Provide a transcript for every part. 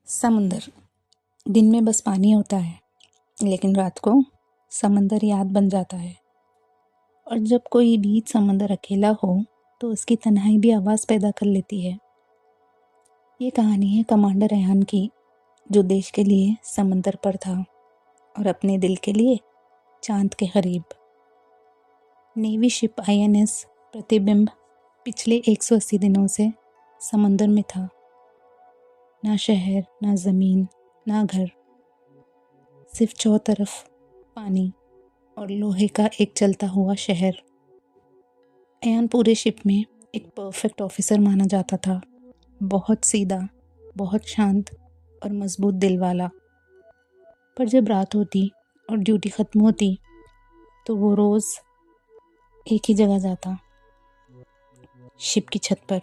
समुंदर। दिन में बस पानी होता है, लेकिन रात को समंदर याद बन जाता है। और जब कोई बीच समंदर अकेला हो तो उसकी तन्हाई भी आवाज़ पैदा कर लेती है। ये कहानी है कमांडर अयान की, जो देश के लिए समंदर पर था और अपने दिल के लिए चांद के करीब। नेवी शिप INS प्रतिबिंब पिछले 180 दिनों से समंदर में था। ना शहर, ना ज़मीन, ना घर, सिर्फ चौतरफ पानी और लोहे का एक चलता हुआ शहर। अयान पूरे शिप में एक परफेक्ट ऑफिसर माना जाता था। बहुत सीधा, बहुत शांत और मजबूत दिल वाला। पर जब रात होती और ड्यूटी ख़त्म होती तो वो रोज़ एक ही जगह जाता, शिप की छत पर।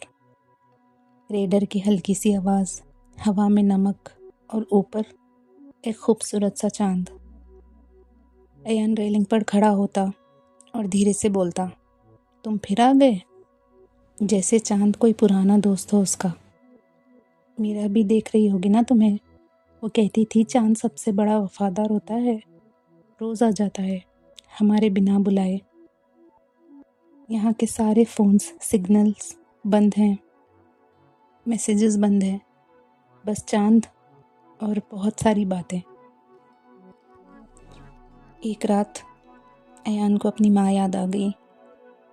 रेडर की हल्की सी आवाज़, हवा में नमक और ऊपर एक खूबसूरत सा चांद। अयान रेलिंग पर खड़ा होता और धीरे से बोलता, तुम फिर आ गए? जैसे चांद कोई पुराना दोस्त हो उसका। मीरा भी देख रही होगी ना तुम्हें। वो कहती थी चांद सबसे बड़ा वफादार होता है, रोज़ आ जाता है हमारे बिना बुलाए। यहाँ के सारे फ़ोन्स सिग्नल्स बंद हैं, मैसेजेस बंद हैं, बस चांद और बहुत सारी बातें। एक रात अयान को अपनी माँ याद आ गई।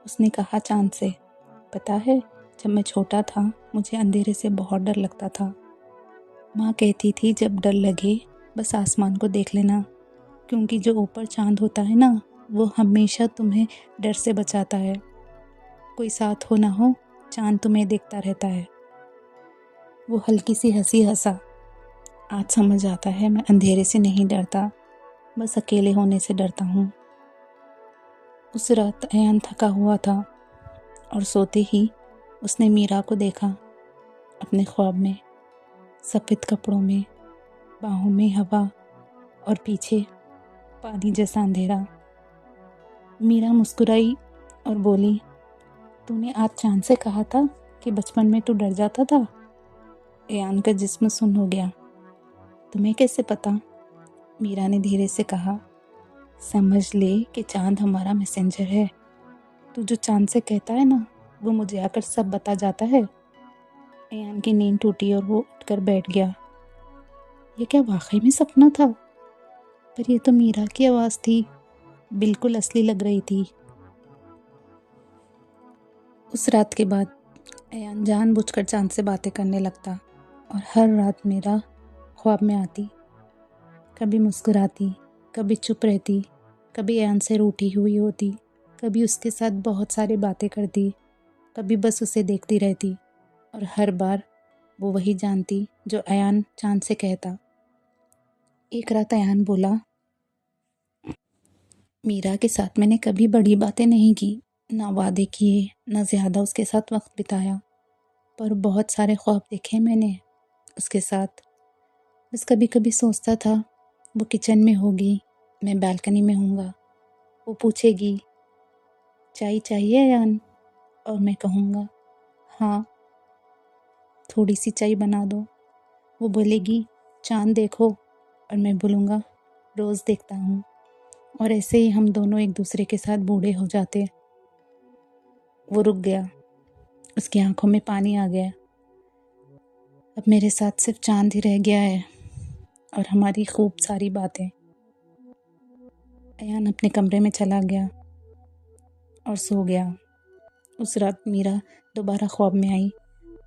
उसने कहा चांद से, पता है जब मैं छोटा था मुझे अंधेरे से बहुत डर लगता था। माँ कहती थी जब डर लगे बस आसमान को देख लेना, क्योंकि जो ऊपर चांद होता है ना, वो हमेशा तुम्हें डर से बचाता है। कोई साथ हो ना हो, चांद तुम्हें देखता रहता है। वो हल्की सी हंसी हंसा। आज समझ आता है मैं अंधेरे से नहीं डरता, बस अकेले होने से डरता हूँ। उस रात अयान थका हुआ था और सोते ही उसने मीरा को देखा अपने ख्वाब में, सफ़ेद कपड़ों में, बाहों में हवा और पीछे पानी जैसा अंधेरा। मीरा मुस्कुराई और बोली, तूने आज चांद से कहा था कि बचपन में तू डर जाता था? अयान का जिस्म सुन्न हो गया। तुम्हें कैसे पता? मीरा ने धीरे से कहा, समझ ले कि चांद हमारा मैसेंजर है। तू जो चांद से कहता है ना, वो मुझे आकर सब बता जाता है। अयान की नींद टूटी और वो उठकर बैठ गया। ये क्या वाकई में सपना था? पर ये तो मीरा की आवाज़ थी, बिल्कुल असली लग रही थी। उस रात के बाद अयान जानबूझकर चांद से बातें करने लगता और हर रात मीरा ख्वाब में आती। कभी मुस्कुराती, कभी चुप रहती, कभी अयान से रूठी हुई होती, कभी उसके साथ बहुत सारी बातें करती, कभी बस उसे देखती रहती। और हर बार वो वही जानती जो अयान चांद से कहता। एक रात अयान बोला, मीरा के साथ मैंने कभी बड़ी बातें नहीं की, ना वादे किए, ना ज़्यादा उसके साथ वक्त बिताया, पर बहुत सारे ख्वाब देखे मैंने उसके साथ। बस कभी कभी सोचता था वो किचन में होगी, मैं बालकनी में होऊंगा। वो पूछेगी, चाय चाहिए अयान? और मैं कहूँगा, हाँ, थोड़ी सी चाय बना दो। वो बोलेगी, चांद देखो, और मैं बोलूँगा, रोज़ देखता हूँ। और ऐसे ही हम दोनों एक दूसरे के साथ बूढ़े हो जाते। वो रुक गया, उसकी आंखों में पानी आ गया। अब मेरे साथ सिर्फ चांद ही रह गया है और हमारी खूब सारी बातें। अयान अपने कमरे में चला गया और सो गया। उस रात मीरा दोबारा ख्वाब में आई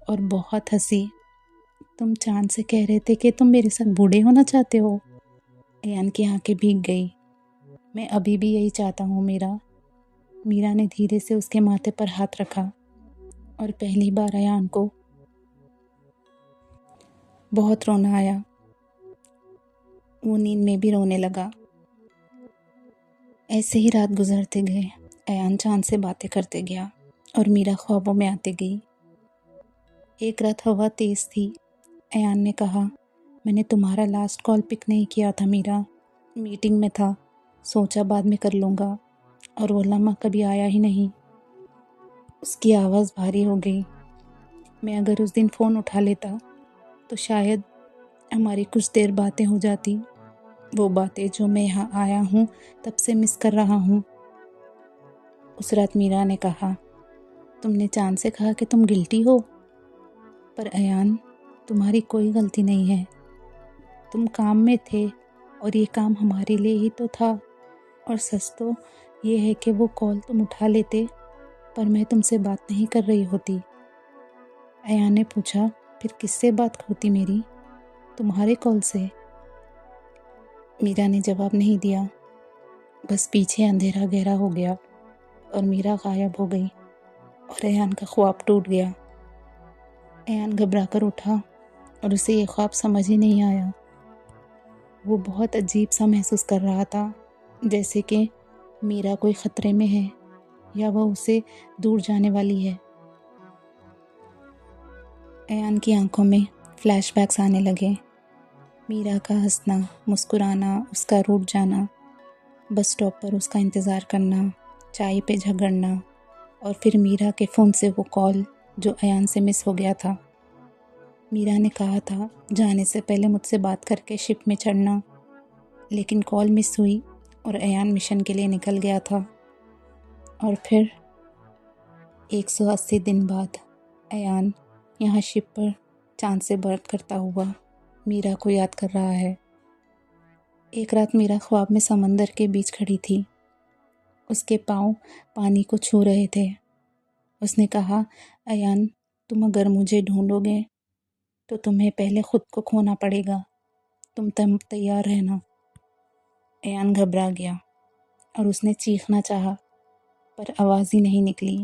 और बहुत हंसी। तुम चांद से कह रहे थे कि तुम मेरे साथ बूढ़े होना चाहते हो? अयान की आंखें भीग गई। मैं अभी भी यही चाहता हूँ मीरा। मीरा ने धीरे से उसके माथे पर हाथ रखा और पहली बार अयान को बहुत रोना आया। वो नींद में भी रोने लगा। ऐसे ही रात गुजरते गए। अयान चांद से बातें करते गया और मीरा ख्वाबों में आती गई। एक रात हवा तेज थी। अयान ने कहा, मैंने तुम्हारा लास्ट कॉल पिक नहीं किया था मीरा, मीटिंग में था, सोचा बाद में कर लूँगा। और वो लम्हा कभी आया ही नहीं। उसकी आवाज़ भारी हो गई। मैं अगर उस दिन फ़ोन उठा लेता तो शायद हमारी कुछ देर बातें हो जाती, वो बातें जो मैं यहाँ आया हूँ तब से मिस कर रहा हूँ। उस रात मीरा ने कहा, तुमने चांद से कहा कि तुम गिल्टी हो, पर अयान तुम्हारी कोई गलती नहीं है। तुम काम में थे और ये काम हमारे लिए ही तो था। और सच तो ये है कि वो कॉल तुम उठा लेते, पर मैं तुमसे बात नहीं कर रही होती। अयान ने पूछा, फिर किससे बात होती मेरी? तुम्हारे कॉल से। मीरा ने जवाब नहीं दिया, बस पीछे अंधेरा गहरा हो गया और मीरा गायब हो गई और अयान का ख्वाब टूट गया। अयान घबरा कर उठा और उसे ये ख्वाब समझ ही नहीं आया। वो बहुत अजीब सा महसूस कर रहा था, जैसे कि मीरा कोई खतरे में है या वह उसे दूर जाने वाली है। अयान की आंखों में फ्लैशबैक्स आने लगे। मीरा का हंसना, मुस्कुराना, उसका रूठ जाना, बस स्टॉप पर उसका इंतज़ार करना, चाय पे झगड़ना और फिर मीरा के फ़ोन से वो कॉल जो अयान से मिस हो गया था। मीरा ने कहा था जाने से पहले मुझसे बात करके शिप में चढ़ना, लेकिन कॉल मिस हुई और अयान मिशन के लिए निकल गया था। और फिर 180 दिन बाद अयान यहाँ शिप पर चांद से बात करता हुआ मीरा को याद कर रहा है। एक रात मीरा ख्वाब में समंदर के बीच खड़ी थी। उसके पाँव पानी को छू रहे थे। उसने कहा, अयान, तुम अगर मुझे ढूंढोगे तो तुम्हें पहले खुद को खोना पड़ेगा। तुम तैयार रहना। अयान घबरा गया और उसने चीखना चाहा, पर आवाज़ ही नहीं निकली।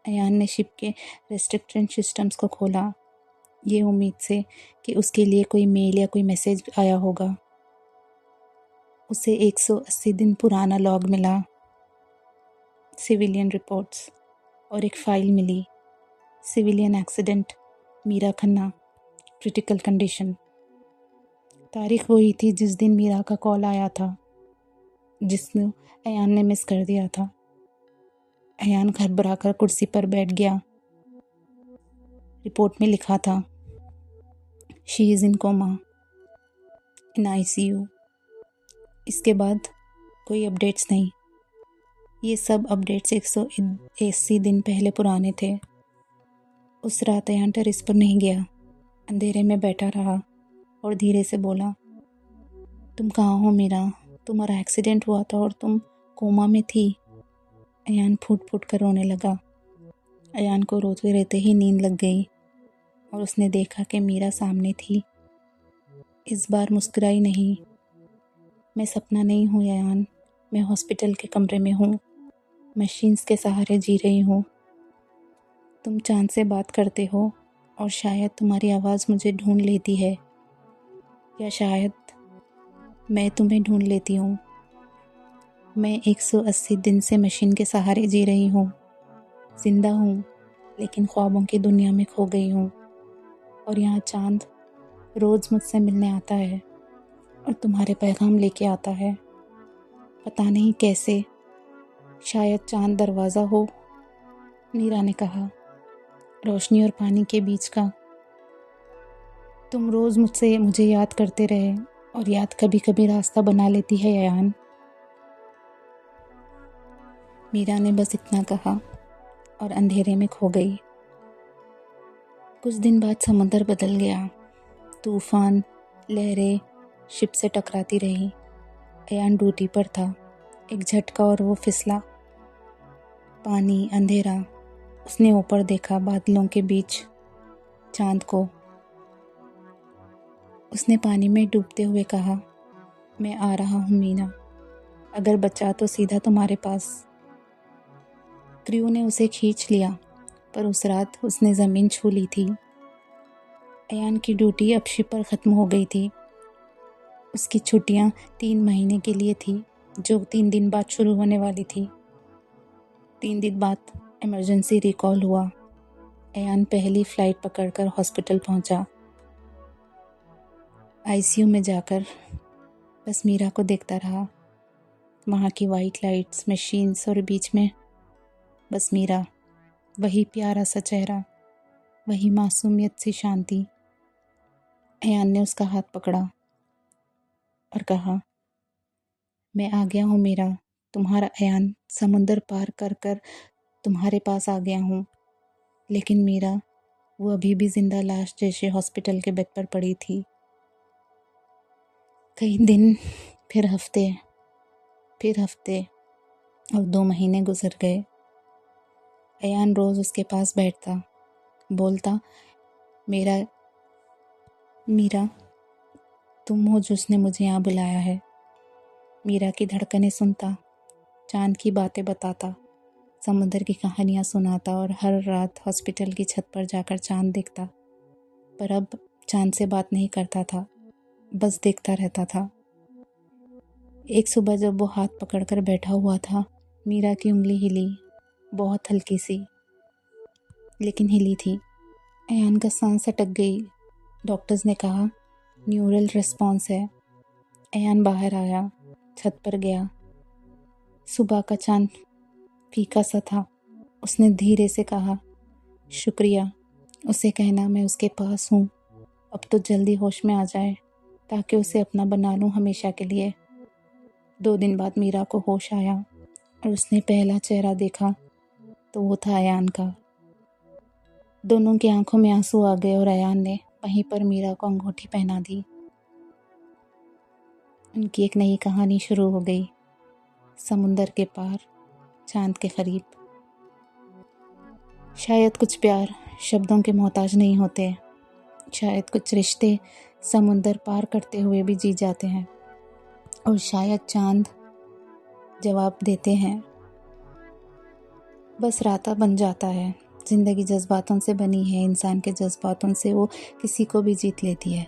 अयान ने शिप के रेस्ट्रिक्शन सिस्टम्स को खोला, ये उम्मीद से कि उसके लिए कोई मेल या कोई मैसेज आया होगा। उसे 180 दिन पुराना लॉग मिला, सिविलियन रिपोर्ट्स और एक फ़ाइल मिली, civilian accident, Meera Khanna, critical condition. तारीख वही थी जिस दिन मीरा का कॉल आया था, जिसमें अयान ने मिस कर दिया था। अयान घबरा कर कुर्सी पर बैठ गया। रिपोर्ट में लिखा था, she is in coma, in ICU। इसके बाद कोई अपडेट्स नहीं। ये सब अपडेट्स 180 दिन पहले पुराने थे। उस रात अयान टेरेस पर नहीं गया, अंधेरे में बैठा रहा और धीरे से बोला, तुम कहाँ हो मीरा? तुम्हारा एक्सीडेंट हुआ था और तुम कोमा में थी। अयान फूट फूट कर रोने लगा। अयान को रोते रहते ही नींद लग गई और उसने देखा कि मीरा सामने थी। इस बार मुस्कुराई नहीं। मैं सपना नहीं हूँ अयान, मैं हॉस्पिटल के कमरे में हूँ, मशीन्स के सहारे जी रही हूँ। तुम चांद से बात करते हो और शायद तुम्हारी आवाज़ मुझे ढूंढ लेती है, या शायद मैं तुम्हें ढूंढ लेती हूँ। मैं 180 दिन से मशीन के सहारे जी रही हूँ, जिंदा हूँ, लेकिन ख्वाबों की दुनिया में खो गई हूँ। और यहाँ चांद रोज़ मुझसे मिलने आता है और तुम्हारे पैगाम लेके आता है। पता नहीं कैसे, शायद चांद दरवाज़ा हो, मीरा ने कहा, रोशनी और पानी के बीच का। तुम रोज़ मुझे याद करते रहे और याद कभी कभी रास्ता बना लेती है अयान। मीरा ने बस इतना कहा और अंधेरे में खो गई। कुछ दिन बाद समंदर बदल गया। तूफान, लहरें शिप से टकराती रही। अयान ड्यूटी पर था। एक झटका और वो फिसला। पानी, अंधेरा। उसने ऊपर देखा, बादलों के बीच चांद को। उसने पानी में डूबते हुए कहा, मैं आ रहा हूँ मीना, अगर बचा तो सीधा तुम्हारे पास। क्रू ने उसे खींच लिया, पर उस रात उसने ज़मीन छू ली थी। अयान की ड्यूटी अब शिप पर ख़त्म हो गई थी। उसकी छुट्टियां 3 महीने के लिए थी, जो 3 दिन बाद शुरू होने वाली थी। 3 दिन बाद इमरजेंसी रिकॉल हुआ। अयान पहली फ़्लाइट पकड़कर हॉस्पिटल पहुंचा। ICU में जाकर बस मीरा को देखता रहा। वहाँ की वाइट लाइट्स, मशीन्स और बीच में बस मीरा, वही प्यारा सा चेहरा, वही मासूमियत सी शांति। अयान ने उसका हाथ पकड़ा और कहा, मैं आ गया हूँ मीरा, तुम्हारा अयान, समुंदर पार कर कर तुम्हारे पास आ गया हूँ। लेकिन मीरा, वो अभी भी जिंदा लाश जैसे हॉस्पिटल के बेड पर पड़ी थी। कई दिन, फिर हफ्ते और 2 महीने गुजर गए। अयान रोज उसके पास बैठता, बोलता, मीरा, तुम हो जिसने मुझे यहाँ बुलाया है। मीरा की धड़कनें सुनता, चांद की बातें बताता, समुद्र की कहानियाँ सुनाता और हर रात हॉस्पिटल की छत पर जाकर चांद देखता। पर अब चांद से बात नहीं करता था, बस देखता रहता था। एक सुबह जब वो हाथ पकड़कर बैठा हुआ था, मीरा की उंगली हिली, बहुत हल्की सी, लेकिन हिली थी। अयान का सांस अटक गई। डॉक्टर्स ने कहा, न्यूरल रिस्पॉन्स है। अयान बाहर आया, छत पर गया। सुबह का चांद फीका सा था। उसने धीरे से कहा, शुक्रिया। उसे कहना मैं उसके पास हूँ, अब तो जल्दी होश में आ जाए ताकि उसे अपना बना लूँ हमेशा के लिए। 2 दिन बाद मीरा को होश आया और उसने पहला चेहरा देखा तो वो था अयान का। दोनों की आंखों में आंसू आ गए और अयान ने वहीं पर मीरा को अंगूठी पहना दी। उनकी एक नई कहानी शुरू हो गई, समुंदर के पार, चांद के करीब। शायद कुछ प्यार शब्दों के मोहताज नहीं होते, शायद कुछ रिश्ते समुंदर पार करते हुए भी जी जाते हैं, और शायद चांद जवाब देते हैं, बस राता बन जाता है। ज़िंदगी जज्बातों से बनी है, इंसान के जज्बातों से वो किसी को भी जीत लेती है।